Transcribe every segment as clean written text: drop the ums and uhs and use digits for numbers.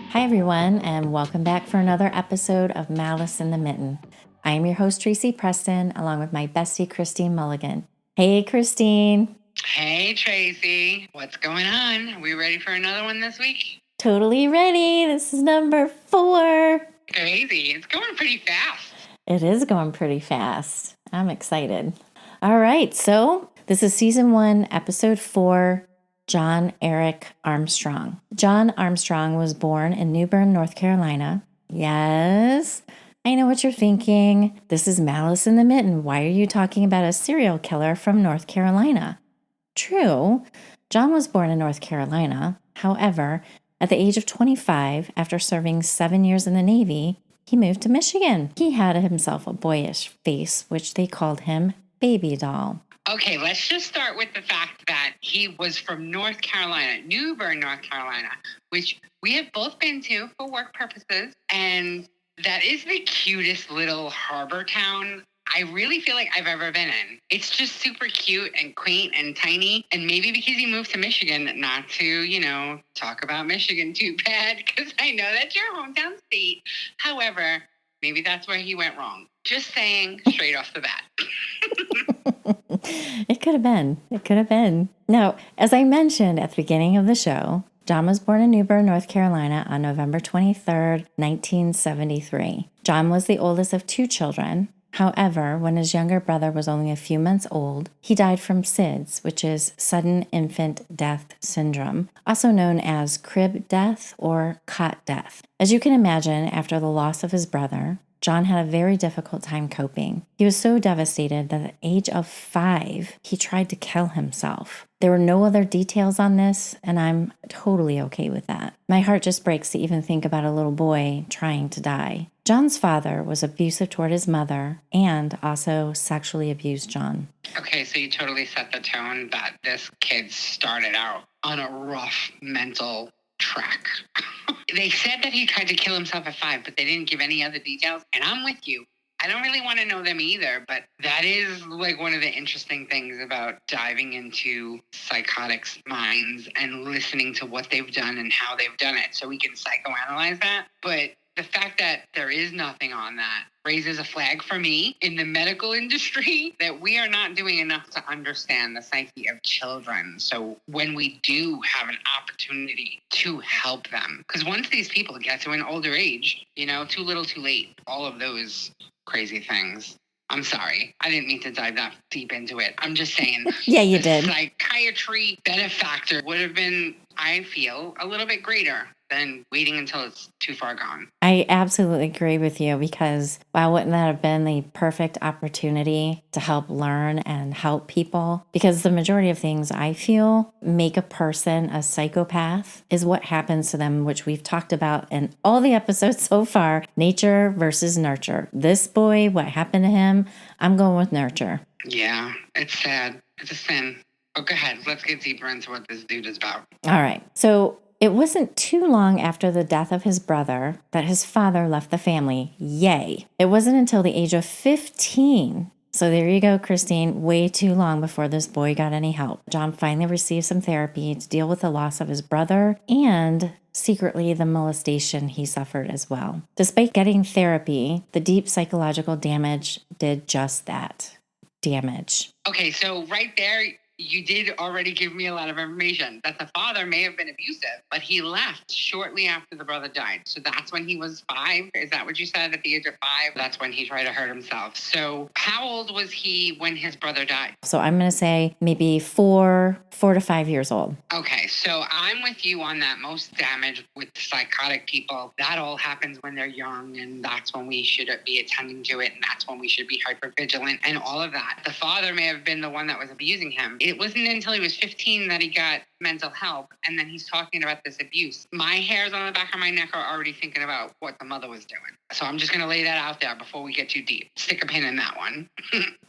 Hi, everyone, and welcome back for another episode of Malice in the Mitten. I am your host, Tracy Preston, along with my bestie, Christine Mulligan. Hey, Christine. Hey, Tracy. What's going on? Are we ready for another one this week? Totally ready. This is number 4. Crazy. It's going pretty fast. It is going pretty fast. I'm excited. All right, so this is Season 1, Episode 4, John Eric Armstrong. John Armstrong was born in New Bern, North Carolina. Yes, I know what you're thinking. This is Malice in the Mitten. Why are you talking about a serial killer from North Carolina? True, John was born in North Carolina. However, at the age of 25, after serving 7 years in the Navy, he moved to Michigan. He had himself a boyish face, which they called him Babydoll. Okay, let's just start with the fact that he was from North Carolina, New Bern, North Carolina, which we have both been to for work purposes. And that is the cutest little harbor town I really feel like I've ever been in. It's just super cute and quaint and tiny. And maybe because he moved to Michigan, not to, talk about Michigan too bad, because I know that's your hometown state. However, maybe that's where he went wrong. Just saying straight off the bat. It could have been. It could have been. Now, as I mentioned at the beginning of the show, John was born in New Bern, North Carolina on November 23rd, 1973. John was the oldest of 2 children. However, when his younger brother was only a few months old, he died from SIDS, which is sudden infant death syndrome, also known as crib death or cot death. As you can imagine, after the loss of his brother, John had a very difficult time coping. He was so devastated that at the age of 5, he tried to kill himself. There were no other details on this, and I'm totally okay with that. My heart just breaks to even think about a little boy trying to die. John's father was abusive toward his mother and also sexually abused John. Okay, so you totally set the tone that this kid started out on a rough mental track. They said that he tried to kill himself at 5, but they didn't give any other details. And I'm with you. I don't really want to know them either, but that is like one of the interesting things about diving into psychotics' minds and listening to what they've done and how they've done it. So we can psychoanalyze that. But the fact that there is nothing on that raises a flag for me in the medical industry that we are not doing enough to understand the psyche of children. So when we do have an opportunity to help them, because once these people get to an older age, too little, too late, all of those crazy things. I'm sorry. I didn't mean to dive that deep into it. I'm just saying. Yeah, you did. Psychiatry benefactor would have been, I feel, a little bit greater than waiting until it's too far gone. I absolutely agree with you because, wow, wouldn't that have been the perfect opportunity to help learn and help people? Because the majority of things I feel make a person a psychopath is what happens to them, which we've talked about in all the episodes so far, nature versus nurture. This boy, what happened to him, I'm going with nurture. Yeah, it's sad. It's a sin. Oh, go ahead. Let's get deeper into what this dude is about. All right. So it wasn't too long after the death of his brother that his father left the family. Yay. It wasn't until the age of 15. So there you go, Christine. Way too long before this boy got any help. John finally received some therapy to deal with the loss of his brother and secretly the molestation he suffered as well. Despite getting therapy, the deep psychological damage did just that. Damage. Okay, so right there, you did already give me a lot of information that the father may have been abusive, but he left shortly after the brother died. So that's when he was 5. Is that what you said? At the age of 5, that's when he tried to hurt himself. So how old was he when his brother died? So I'm going to say maybe 4 to 5 years old. Okay, so I'm with you on that. Most damage with psychotic people, that all happens when they're young, and that's when we should be attending to it, and that's when we should be hypervigilant and all of that. The father may have been the one that was abusing him. It wasn't until he was 15 that he got mental help, and then he's talking about this abuse. My hairs on the back of my neck are already thinking about what the mother was doing. So I'm just going to lay that out there before we get too deep. Stick a pin in that one.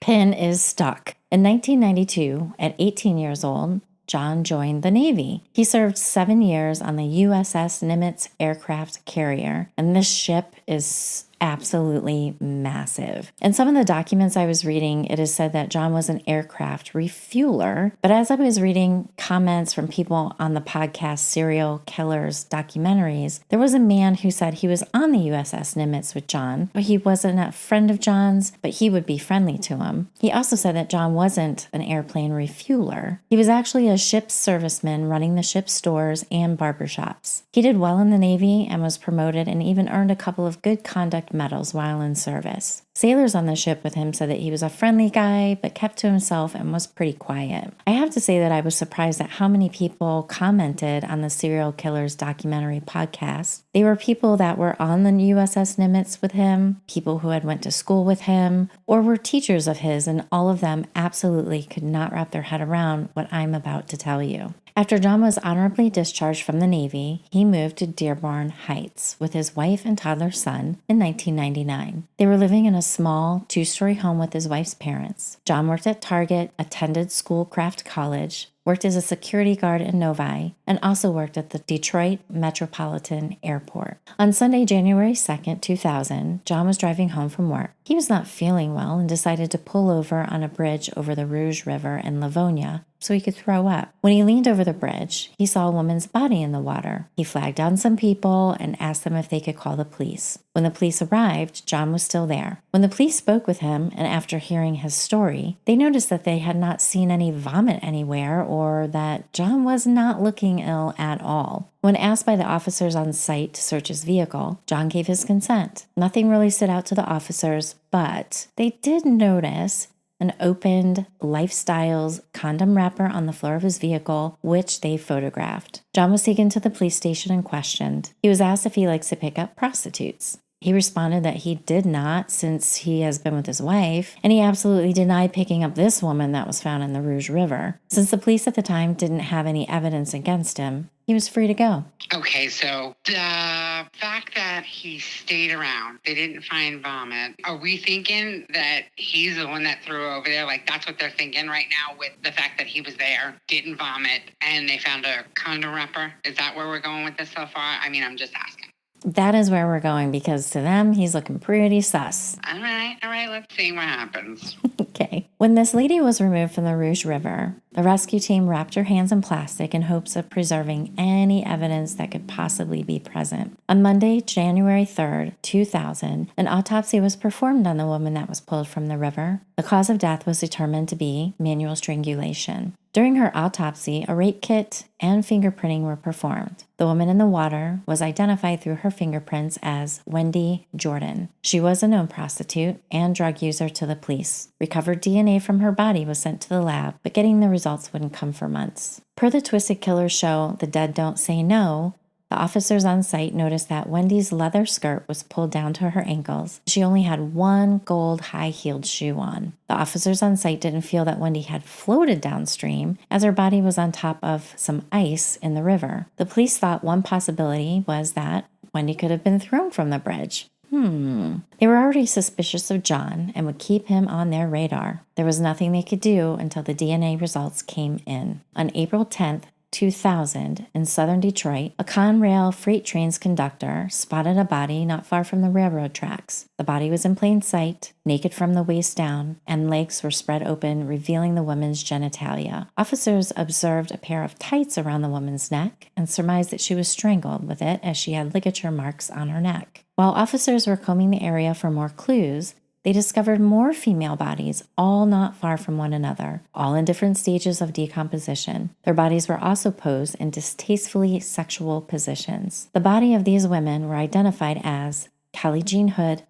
Pin is stuck. In 1992, at 18 years old, John joined the Navy. He served 7 years on the USS Nimitz aircraft carrier, and this ship is absolutely massive. In some of the documents I was reading, it is said that John was an aircraft refueler. But as I was reading comments from people on the podcast Serial Killers documentaries, there was a man who said he was on the USS Nimitz with John, but he wasn't a friend of John's, but he would be friendly to him. He also said that John wasn't an airplane refueler. He was actually a ship's serviceman running the ship's stores and barbershops. He did well in the Navy and was promoted and even earned a couple of good conduct medals while in service. Sailors on the ship with him said that he was a friendly guy, but kept to himself and was pretty quiet. I have to say that I was surprised at how many people commented on the Serial Killers documentary podcast. They were people that were on the USS Nimitz with him, people who had went to school with him, or were teachers of his, and all of them absolutely could not wrap their head around what I'm about to tell you. After John was honorably discharged from the Navy, he moved to Dearborn Heights with his wife and toddler son in 1999. They were living in a small two-story home with his wife's parents. John worked at Target, attended Schoolcraft College, worked as a security guard in Novi, and also worked at the Detroit Metropolitan Airport. On Sunday, January 2nd, 2000, John was driving home from work. He was not feeling well and decided to pull over on a bridge over the Rouge River in Livonia so he could throw up. When he leaned over the bridge, he saw a woman's body in the water. He flagged down some people and asked them if they could call the police. When the police arrived, John was still there. When the police spoke with him, and after hearing his story, they noticed that they had not seen any vomit anywhere or that John was not looking ill at all. When asked by the officers on site to search his vehicle, John gave his consent. Nothing really stood out to the officers, but they did notice an opened Lifestyles condom wrapper on the floor of his vehicle, which they photographed. John was taken to the police station and questioned. He was asked if he likes to pick up prostitutes. He responded that he did not, since he has been with his wife, and he absolutely denied picking up this woman that was found in the Rouge River. Since the police at the time didn't have any evidence against him, he was free to go. Okay, so the fact that he stayed around, they didn't find vomit. Are we thinking that he's the one that threw over there? Like, that's what they're thinking right now with the fact that he was there, didn't vomit, and they found a condom wrapper? Is that where we're going with this so far? I mean, I'm just asking. That is where we're going, because to them, he's looking pretty sus. All right, let's see what happens. Okay. When this lady was removed from the Rouge River, the rescue team wrapped her hands in plastic in hopes of preserving any evidence that could possibly be present. On Monday, January 3rd, 2000, an autopsy was performed on the woman that was pulled from the river. The cause of death was determined to be manual strangulation. During her autopsy, a rape kit and fingerprinting were performed. The woman in the water was identified through her fingerprints as Wendy Jordan. She was a known prostitute and drug user to the police. Recovered DNA from her body was sent to the lab, but getting the results wouldn't come for months. Per the Twisted Killers show, The Dead Don't Say No, the officers on site noticed that Wendy's leather skirt was pulled down to her ankles. She only had one gold high-heeled shoe on. The officers on site didn't feel that Wendy had floated downstream, as her body was on top of some ice in the river. The police thought one possibility was that Wendy could have been thrown from the bridge. They were already suspicious of John and would keep him on their radar. There was nothing they could do until the DNA results came in. On April 10th, 2000, in southern Detroit, a Conrail freight train's conductor spotted a body not far from the railroad tracks. The body was in plain sight, naked from the waist down, and legs were spread open, revealing the woman's genitalia. Officers observed a pair of tights around the woman's neck and surmised that she was strangled with it, as she had ligature marks on her neck. While officers were combing the area for more clues, they discovered more female bodies, all not far from one another, all in different stages of decomposition. Their bodies were also posed in distastefully sexual positions. The body of these women were identified as Kelly Jean Hood,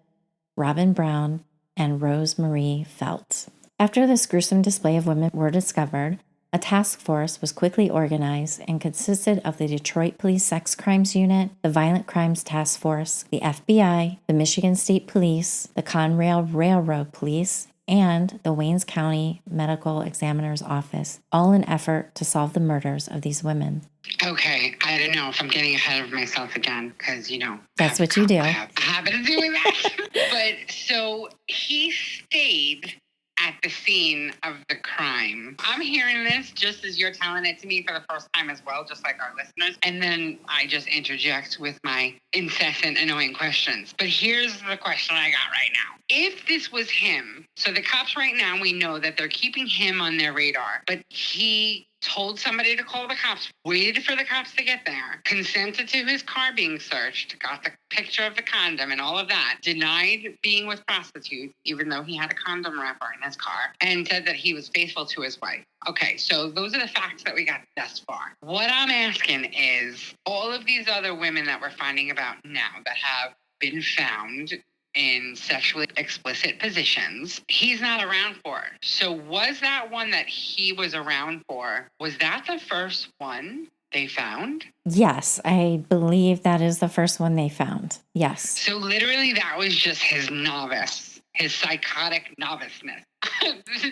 Robin Brown, and Rose Marie Felt. After this gruesome display of women were discovered, a task force was quickly organized and consisted of the Detroit Police Sex Crimes Unit, the Violent Crimes Task Force, the FBI, the Michigan State Police, the Conrail Railroad Police, and the Waynes County Medical Examiner's Office, all in effort to solve the murders of these women. Okay, I don't know if I'm getting ahead of myself again, because, That's what you do. I have a habit of doing that. But so he stayed at the scene of the crime. I'm hearing this just as you're telling it to me for the first time as well, just like our listeners. And then I just interject with my incessant, annoying questions. But here's the question I got right now. If this was him, so the cops right now, we know that they're keeping him on their radar, but he told somebody to call the cops, waited for the cops to get there, consented to his car being searched, got the picture of the condom and all of that, denied being with prostitutes, even though he had a condom wrapper in his car, and said that he was faithful to his wife. Okay, so those are the facts that we got thus far. What I'm asking is, all of these other women that we're finding about now that have been found in sexually explicit positions, he's not around for. So was that one that he was around for, was that the first one they found? Yes, I believe that is the first one they found. Yes. So literally that was just his novice, his psychotic noviceness.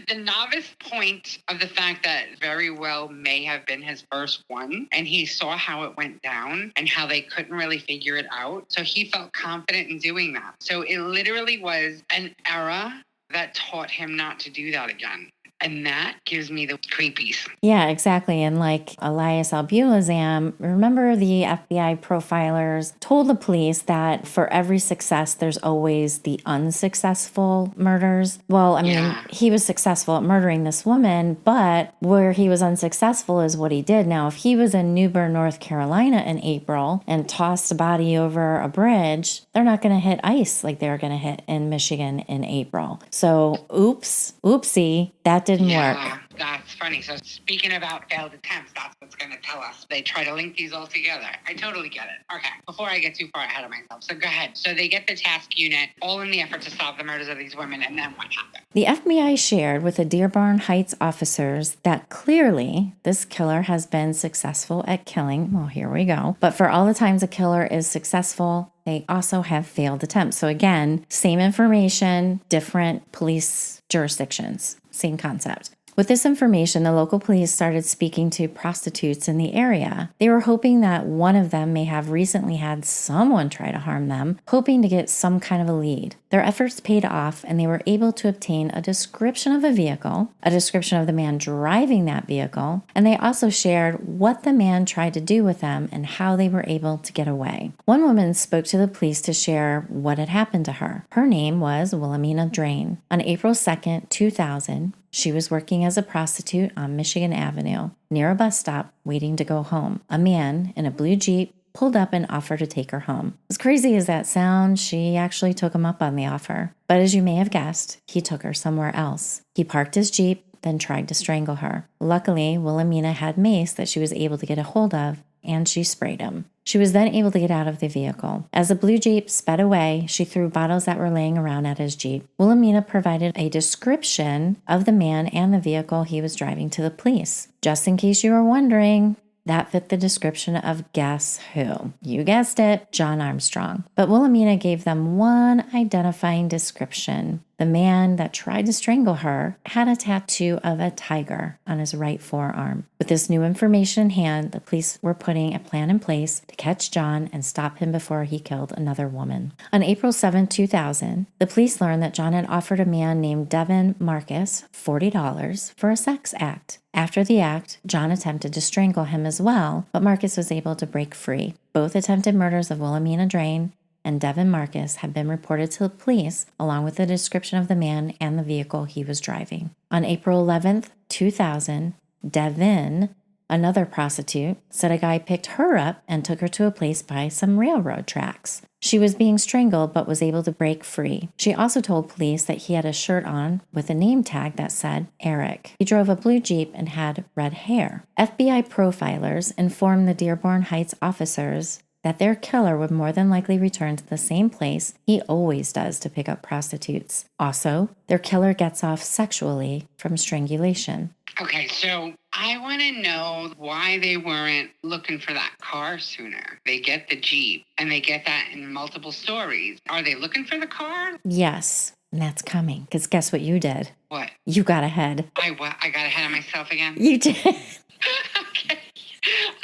The novice point of the fact that very well may have been his first one, and he saw how it went down and how they couldn't really figure it out. So he felt confident in doing that. So it literally was an era that taught him not to do that again. And that gives me the creepies. Yeah, exactly. And like Elias Albulazam, remember the FBI profilers told the police that for every success, there's always the unsuccessful murders. Well, I mean, he was successful at murdering this woman, but where he was unsuccessful is what he did. Now, if he was in New Bern, North Carolina in April and tossed a body over a bridge, they're not going to hit ICE like they're going to hit in Michigan in April. So, oopsie, that didn't work. That's funny. So speaking about failed attempts, that's what's going to tell us. They try to link these all together. I totally get it. Okay, before I get too far ahead of myself, so go ahead. So they get the task unit, all in the effort to solve the murders of these women, and then what happened? The FBI shared with the Dearborn Heights officers that clearly this killer has been successful at killing. Well, here we go. But for all the times a killer is successful, they also have failed attempts. So again, same information, different police jurisdictions, same concept. With this information, the local police started speaking to prostitutes in the area. They were hoping that one of them may have recently had someone try to harm them, hoping to get some kind of a lead. Their efforts paid off, and they were able to obtain a description of a vehicle, a description of the man driving that vehicle, and they also shared what the man tried to do with them and how they were able to get away. One woman spoke to the police to share what had happened to her. Her name was Wilhelmina Drain. On April 2nd, 2000, she was working as a prostitute on Michigan Avenue, near a bus stop, waiting to go home. A man in a blue Jeep pulled up and offered to take her home. As crazy as that sounds, she actually took him up on the offer. But as you may have guessed, he took her somewhere else. He parked his Jeep, then tried to strangle her. Luckily, Wilhelmina had mace that she was able to get a hold of, and she sprayed him. She was then able to get out of the vehicle. As the blue Jeep sped away, she threw bottles that were laying around at his Jeep. Wilhelmina provided a description of the man and the vehicle he was driving to the police. Just in case you were wondering, that fit the description of guess who? You guessed it, John Armstrong. But Wilhelmina gave them one identifying description. The man that tried to strangle her had a tattoo of a tiger on his right forearm. With this new information in hand, the police were putting a plan in place to catch John and stop him before he killed another woman. On April 7, 2000, the police learned that John had offered a man named Devin Marcus $40 for a sex act. After the act, John attempted to strangle him as well, but Marcus was able to break free. Both attempted murders of Wilhelmina Drain and Devin Marcus had been reported to the police, along with the description of the man and the vehicle he was driving. On April 11th, 2000, Devin, another prostitute, said a guy picked her up and took her to a place by some railroad tracks. She was being strangled but was able to break free. She also told police that he had a shirt on with a name tag that said Eric. He drove a blue Jeep and had red hair. FBI profilers informed the Dearborn Heights officers that their killer would more than likely return to the same place he always does to pick up prostitutes. Also, their killer gets off sexually from strangulation. Okay, so I want to know why they weren't looking for that car sooner. They get the Jeep, and they get that in multiple stories. Are they looking for the car? Yes, and that's coming, because guess what you did? What? You got ahead. I got ahead of myself again? You did. Okay.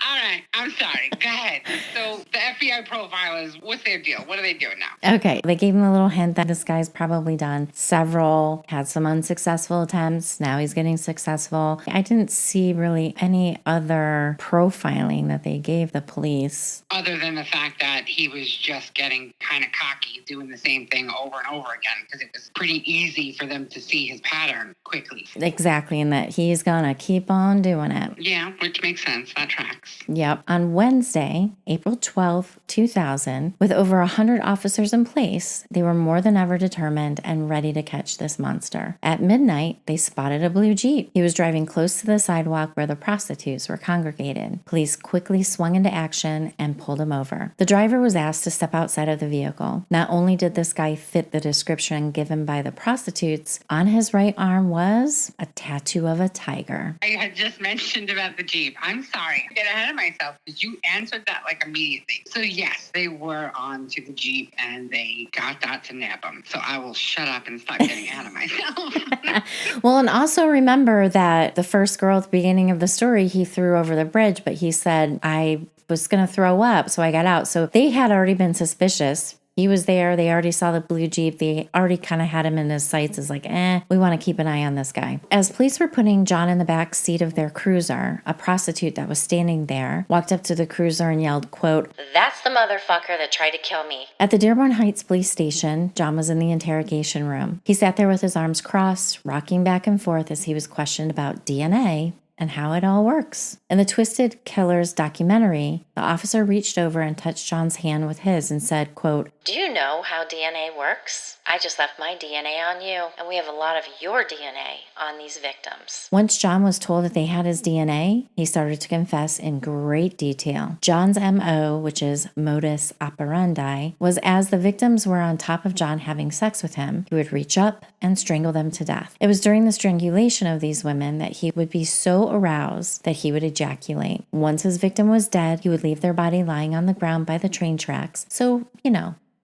All right, I'm sorry. Go ahead. So the FBI profiler fellas, what's their deal? What are they doing now? Okay, they gave him a little hint that this guy's probably done several, had some unsuccessful attempts. Now he's getting successful. I didn't see really any other profiling that they gave the police. Other than the fact that he was just getting kind of cocky, doing the same thing over and over again, because it was pretty easy for them to see his pattern quickly. Exactly, and that he's gonna keep on doing it. Yeah, which makes sense. That tracks. Yep. On Wednesday, April 12th, 2000, with over 100 officers in place, they were more than ever determined and ready to catch this monster. At midnight, they spotted a blue Jeep. He was driving close to the sidewalk where the prostitutes were congregated. Police quickly swung into action and pulled him over. The driver was asked to step outside of the vehicle. Not only did this guy fit the description given by the prostitutes, on his right arm was a tattoo of a tiger. I had just mentioned about the Jeep. I'm sorry. I get ahead of myself because you answered that like immediately. So yes, they were on to the Jeep and they got that to nab him. So I will shut up and stop getting ahead of myself. Well, and also remember that the first girl at the beginning of the story, he threw over the bridge, but he said, I was going to throw up, so I got out. So they had already been suspicious. He was there. They already saw the blue Jeep. They already kind of had him in his sights as like, we want to keep an eye on this guy. As police were putting John in the back seat of their cruiser, a prostitute that was standing there walked up to the cruiser and yelled, quote, "That's the motherfucker that tried to kill me." At the Dearborn Heights police station, John was in the interrogation room. He sat there with his arms crossed, rocking back and forth as he was questioned about DNA and how it all works. In the Twisted Killers documentary, the officer reached over and touched John's hand with his and said, quote, "Do you know how DNA works? I just left my DNA on you, and we have a lot of your DNA on these victims." Once John was told that they had his DNA, he started to confess in great detail. John's MO, which is modus operandi, was as the victims were on top of John having sex with him, he would reach up and strangle them to death. It was during the strangulation of these women that he would be so aroused that he would ejaculate. Once his victim was dead, he would leave their body lying on the ground by the train tracks. So,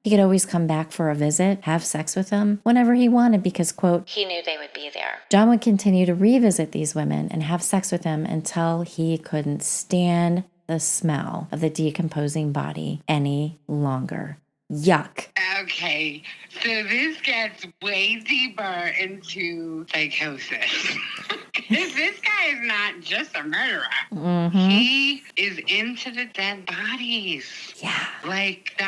he could always come back for a visit, have sex with them whenever he wanted because, quote, he knew they would be there. John would continue to revisit these women and have sex with them until he couldn't stand the smell of the decomposing body any longer. Yuck. Okay, so this gets way deeper into psychosis. This guy is not just a murderer. Mm-hmm. He is into the dead bodies. Yeah. Like,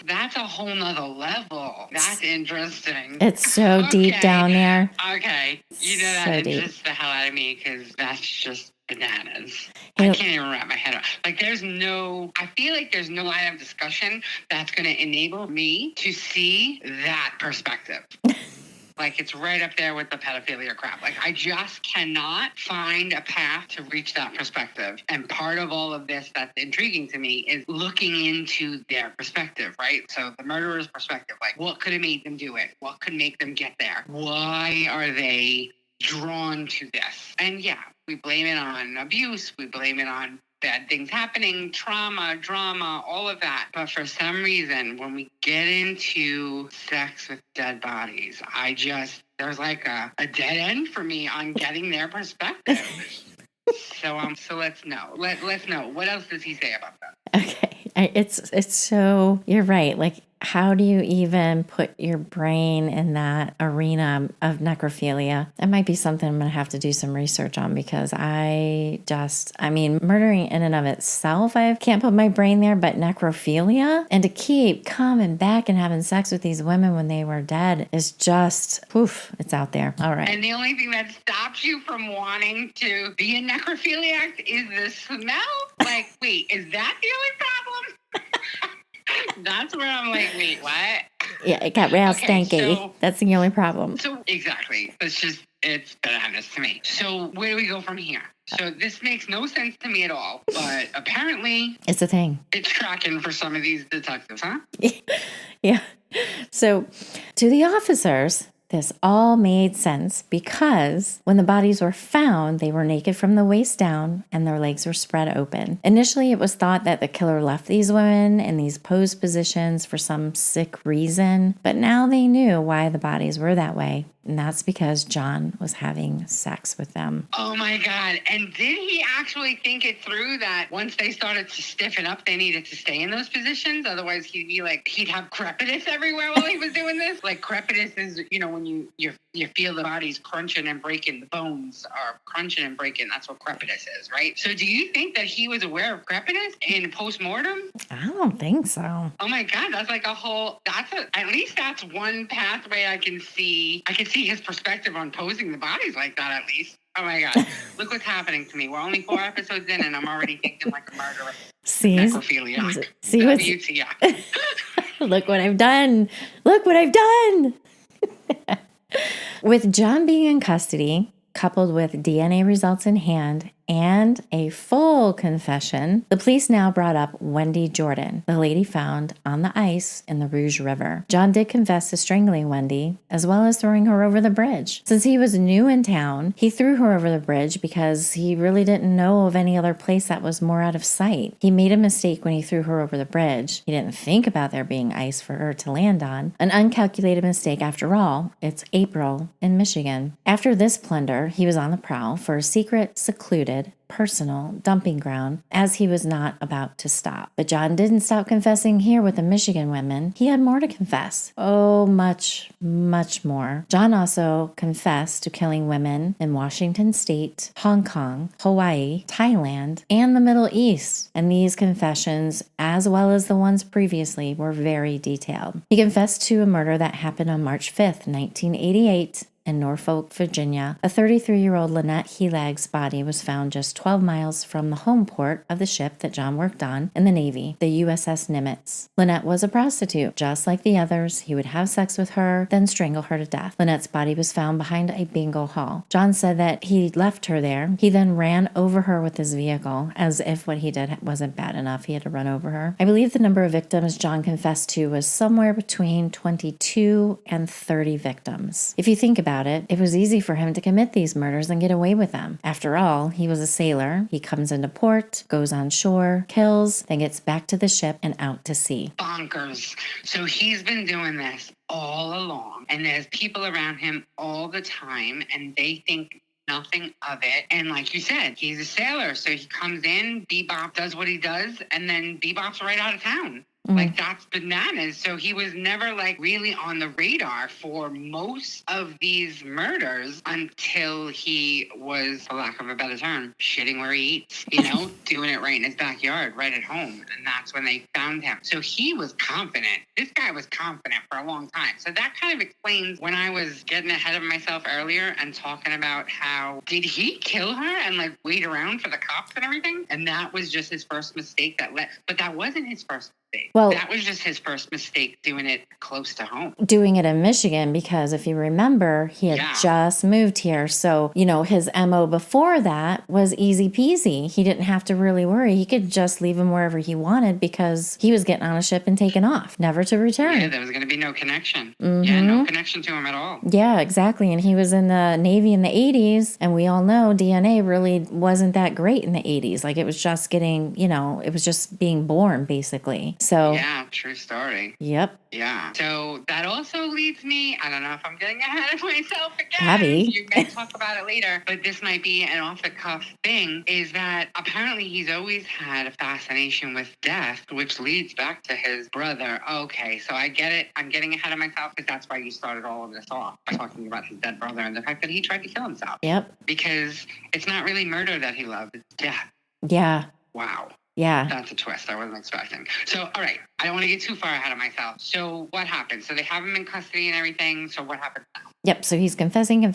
that's a whole nother level. That's interesting. It's so deep down there. Okay. That So interests the hell out of me because that's just bananas. I can't even wrap my head around. Like, I feel like there's no line of discussion that's going to enable me to see that perspective. Like, it's right up there with the pedophilia crap. Like, I just cannot find a path to reach that perspective. And part of all of this that's intriguing to me is looking into their perspective, right? So the murderer's perspective, like, what could have made them do it? What could make them get there? Why are they drawn to this? And yeah, we blame it on abuse. We blame it on bad things happening, trauma, drama, all of that. But for some reason, when we get into sex with dead bodies, there's like a dead end for me on getting their perspective. So let's know. Let's know. What else does he say about that? Okay. It's so, you're right. Like, how do you even put your brain in that arena of necrophilia? It might be something I'm going to have to do some research on because murdering in and of itself, I can't put my brain there, but necrophilia and to keep coming back and having sex with these women when they were dead is just, it's out there. All right. And the only thing that stops you from wanting to be a necrophiliac is the smell? Like, wait, is that the only problem? That's where I'm like, wait, what? Yeah, it got real stanky. So, that's the only problem. So, exactly. It's bananas to me. So, where do we go from here? So, this makes no sense to me at all, but apparently... It's a thing. It's tracking for some of these detectives, huh? Yeah. So, to the officers... This all made sense because when the bodies were found, they were naked from the waist down and their legs were spread open. Initially, it was thought that the killer left these women in these posed positions for some sick reason, but now they knew why the bodies were that way. And that's because John was having sex with them. Oh my God. And did he actually think it through that once they started to stiffen up, they needed to stay in those positions? Otherwise, he'd have crepitus everywhere while he was doing this. Like crepitus is, when you feel the body's crunching and breaking, the bones are crunching and breaking. That's what crepitus is, right? So do you think that he was aware of crepitus in postmortem? I don't think so. Oh my God, that's like at least that's one pathway I can see. I can see his perspective on posing the bodies like that, at least. Oh my God, look what's happening to me. We're only 4 episodes in and I'm already thinking like a murderer. Necrophiliac. See what's... Look what I've done. Look what I've done. With John being in custody, coupled with DNA results in hand and a full confession, the police now brought up Wendy Jordan, the lady found on the ice in the Rouge River. John did confess to strangling Wendy, as well as throwing her over the bridge. Since he was new in town, he threw her over the bridge because he really didn't know of any other place that was more out of sight. He made a mistake when he threw her over the bridge. He didn't think about there being ice for her to land on. An uncalculated mistake after all. It's April in Michigan. After this plunder, he was on the prowl for a secret, secluded, personal dumping ground, as he was not about to stop. But John didn't stop confessing here with the Michigan women. He had more to confess. Oh, much, much more. John also confessed to killing women in Washington State, Hong Kong, Hawaii, Thailand, and the Middle East. And these confessions, as well as the ones previously, were very detailed. He confessed to a murder that happened on March 5th, 1988, in Norfolk, Virginia. A 33-year-old Lynette Helag's body was found just 12 miles from the home port of the ship that John worked on in the Navy, the USS Nimitz. Lynette was a prostitute. Just like the others, he would have sex with her, then strangle her to death. Lynette's body was found behind a bingo hall. John said that he left her there. He then ran over her with his vehicle, as if what he did wasn't bad enough. He had to run over her. I believe the number of victims John confessed to was somewhere between 22 and 30 victims. If you think about it, it was easy for him to commit these murders and get away with them. After all, he was a sailor. He comes into port, goes on shore, kills, then gets back to the ship and out to sea. Bonkers. So he's been doing this all along, and there's people around him all the time, and they think nothing of it. And like you said, he's a sailor, so he comes in, bebop, does what he does, and then bebop's right out of town. Like, that's bananas. So he was never, like, really on the radar for most of these murders until he was, for lack of a better term, shitting where he eats, doing it right in his backyard, right at home. And that's when they found him. So he was confident. This guy was confident for a long time. So that kind of explains when I was getting ahead of myself earlier and talking about how, did he kill her and, like, wait around for the cops and everything? And that was just his first mistake but that wasn't his first mistake. Well, that was just his first mistake, doing it close to home. Doing it in Michigan, because if you remember, he had just moved here. So, his MO before that was easy peasy. He didn't have to really worry. He could just leave him wherever he wanted because he was getting on a ship and taking off, never to return. Yeah, there was going to be no connection. Yeah, no connection to him at all. Yeah, exactly. And he was in the Navy in the 80s, and we all know DNA really wasn't that great in the 80s. Like, it was just getting, it was just being born, basically. So yeah, true story. Yep. Yeah. So that also leads me, I don't know if I'm getting ahead of myself again. Abby. You may talk about it later, but this might be an off-the-cuff thing, is that apparently he's always had a fascination with death, which leads back to his brother. Okay, so I get it. I'm getting ahead of myself because that's why you started all of this off, by talking about his dead brother and the fact that he tried to kill himself. Yep. Because it's not really murder that he loved, it's death. Yeah. Wow. Yeah. That's a twist I wasn't expecting. So, all right. I don't want to get too far ahead of myself. So what happened? So they have him in custody and everything. So what happened now? Yep, so he's confessing.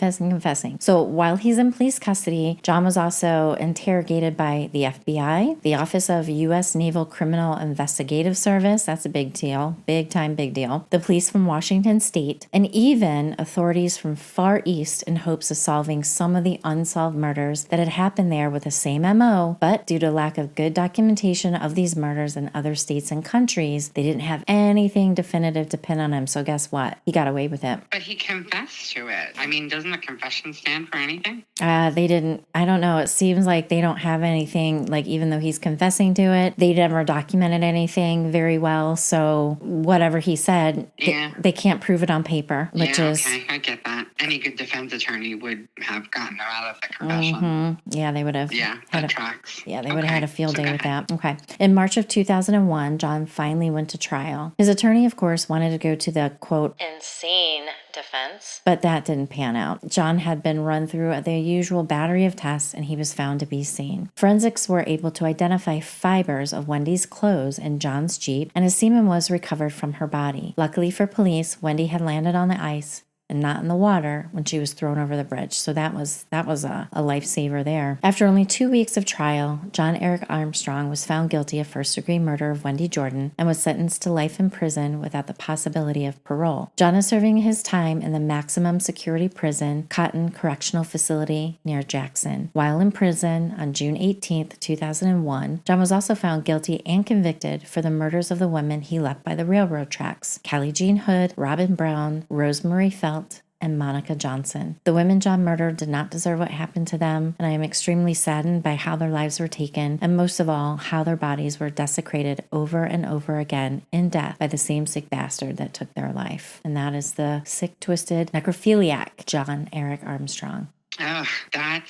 So while he's in police custody, John was also interrogated by the FBI, the Office of U.S. Naval Criminal Investigative Service, that's a big deal, big deal, the police from Washington State, and even authorities from Far East in hopes of solving some of the unsolved murders that had happened there with the same MO, but due to lack of good documentation of these murders in other states and countries, they didn't have anything definitive to pin on him, so guess what? He got away with it. But he confessed facts to it. I mean, doesn't the confession stand for anything? They didn't, I don't know. It seems like they don't have anything, like even though he's confessing to it, they never documented anything very well. So whatever he said, they can't prove it on paper, which is... Okay, I get that. Any good defense attorney would have gotten her out of the confession. Yeah, they would have. Yeah, that tracks. Yeah, they would have had a field day with that. Okay. In March of 2001, John finally went to trial. His attorney, of course, wanted to go to the, quote, insane defense, but that didn't pan out. John had been run through the usual battery of tests, and he was found to be sane. Forensics were able to identify fibers of Wendy's clothes in John's Jeep, and his semen was recovered from her body. Luckily for police, Wendy had landed on the ice and not in the water when she was thrown over the bridge. So that was a lifesaver there. After only 2 weeks of trial, John Eric Armstrong was found guilty of first-degree murder of Wendy Jordan and was sentenced to life in prison without the possibility of parole. John is serving his time in the maximum security prison, Cotton Correctional Facility near Jackson. While in prison on June 18th, 2001, John was also found guilty and convicted for the murders of the women he left by the railroad tracks: Callie Jean Hood, Robin Brown, Rosemary Felt, and Monica Johnson. The women John murdered did not deserve what happened to them, and I am extremely saddened by how their lives were taken, and most of all, how their bodies were desecrated over and over again in death by the same sick bastard that took their life. And that is the sick, twisted necrophiliac, John Eric Armstrong. Oh, that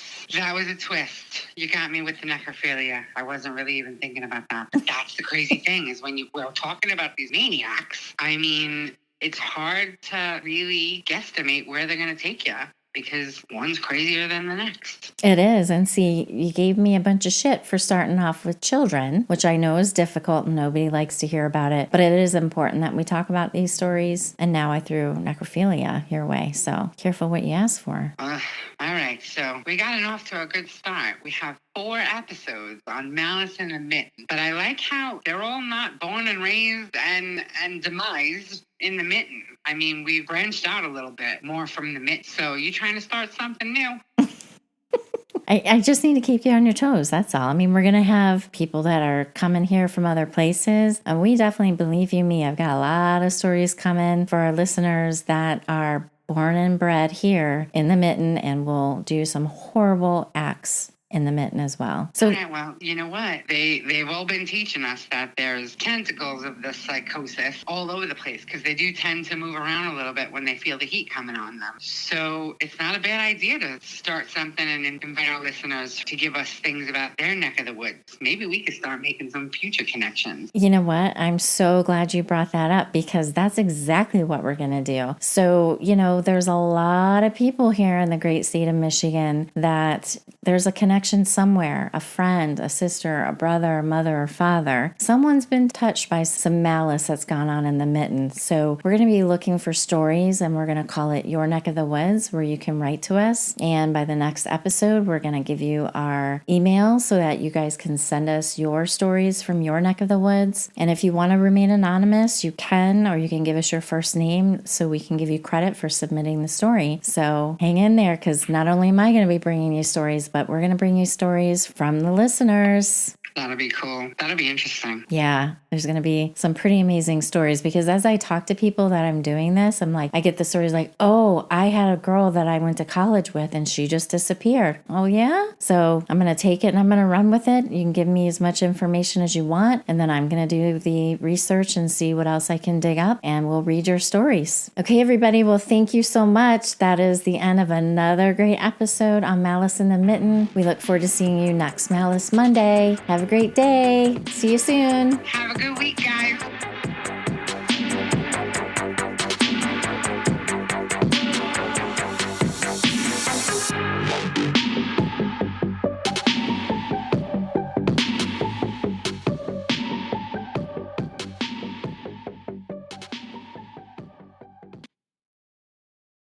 was a twist. You got me with the necrophilia. I wasn't really even thinking about that. But that's the crazy thing, is when we're talking about these maniacs, I mean, it's hard to really guesstimate where they're going to take you, because one's crazier than the next. It is. And see, you gave me a bunch of shit for starting off with children, which I know is difficult and nobody likes to hear about it. But it is important that we talk about these stories. And now I threw necrophilia your way. So careful what you ask for. All right. So we got it off to a good start. We have 4 episodes on Malice in the Mitten. But I like how they're all not born and raised and demised in the Mitten. I mean, we've branched out a little bit more from the Mitten. So you trying to start something new? I just need to keep you on your toes. That's all. I mean, we're going to have people that are coming here from other places. And we definitely, believe you me, I've got a lot of stories coming for our listeners that are born and bred here in the Mitten and will do some horrible acts in the Mitten as well. So, all right, well, you know what? They've all been teaching us that there's tentacles of the psychosis all over the place, because they do tend to move around a little bit when they feel the heat coming on them. So it's not a bad idea to start something and invite our listeners to give us things about their neck of the woods. Maybe we could start making some future connections. You know what? I'm so glad you brought that up, because that's exactly what we're going to do. So, there's a lot of people here in the great state of Michigan that there's a connection somewhere, a friend, a sister, a brother, a mother, or father. Someone's been touched by some malice that's gone on in the Mitten. So we're going to be looking for stories, and we're going to call it Your Neck of the Woods, where you can write to us. And by the next episode, we're going to give you our email so that you guys can send us your stories from your neck of the woods. And if you want to remain anonymous, you can, or you can give us your first name so we can give you credit for submitting the story. So hang in there, because not only am I going to be bringing you stories, but we're going to bring you stories from the listeners. That'll be cool. That'll be interesting. Yeah, there's going to be some pretty amazing stories, because as I talk to people that I'm doing this, I'm like, I get the stories like, oh, I had a girl that I went to college with and she just disappeared. Oh, yeah? So I'm going to take it and I'm going to run with it. You can give me as much information as you want, and then I'm going to do the research and see what else I can dig up, and we'll read your stories. Okay, everybody. Well, thank you so much. That is the end of another great episode on Malice in the Mitten. We look forward to seeing you next Malice Monday. Have a great day. See you soon. Have a good week, guys.